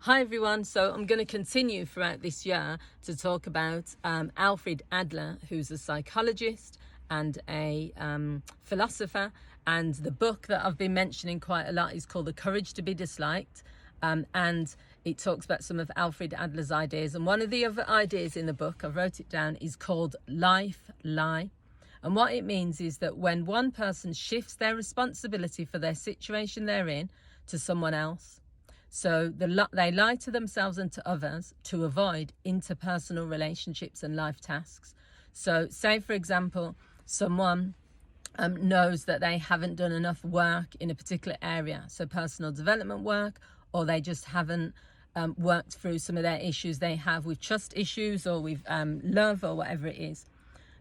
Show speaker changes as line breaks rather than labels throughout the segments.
Hi everyone, so I'm going to continue throughout this year to talk about Alfred Adler, who's a psychologist and a philosopher, and the book that I've been mentioning quite a lot is called The Courage to be Disliked, and it talks about some of Alfred Adler's ideas, and one of the other ideas in the book, I wrote it down, is called life lie. And what it means is that when one person shifts their responsibility for their situation they're in to someone else, so they lie to themselves and to others to avoid interpersonal relationships and life tasks. So say, for example, someone knows that they haven't done enough work in a particular area, so personal development work, or they just haven't worked through some of their issues they have with trust issues or with love or whatever it is.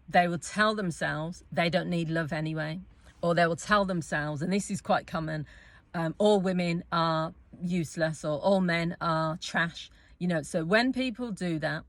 They will tell themselves they don't need love anyway, or they will tell themselves, and this is quite common, all women are useless or all men are trash. So when people do that,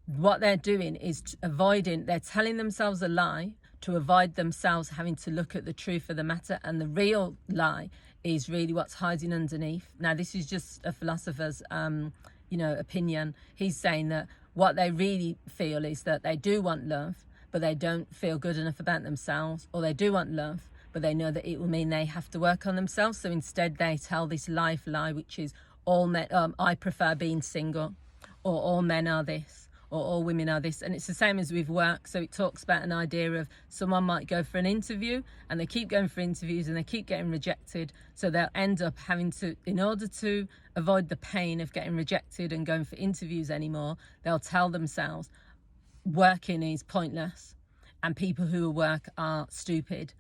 what they're doing is they're telling themselves a lie to avoid themselves having to look at the truth of the matter, and the real lie is really what's hiding underneath. Now, this is just a philosopher's opinion. He's saying that what they really feel is that they do want love, but they don't feel good enough about themselves, or they do want love, but they know that it will mean they have to work on themselves. So instead they tell this life lie, which is all men, I prefer being single, or all men are this, or all women are this. And it's the same as with work. So it talks about an idea of someone might go for an interview and they keep going for interviews and they keep getting rejected. So they'll end up having to, in order to avoid the pain of getting rejected and going for interviews anymore, they'll tell themselves working is pointless and people who work are stupid,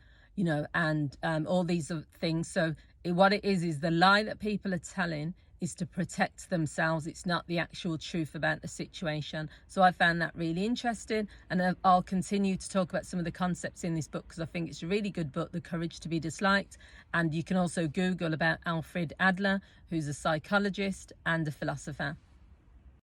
and all these things. So what it is the lie that people are telling is to protect themselves. It's not the actual truth about the situation. So I found that really interesting, and I'll continue to talk about some of the concepts in this book because I think it's a really good book, The Courage to be Disliked. And you can also Google about Alfred Adler, who's a psychologist and a philosopher.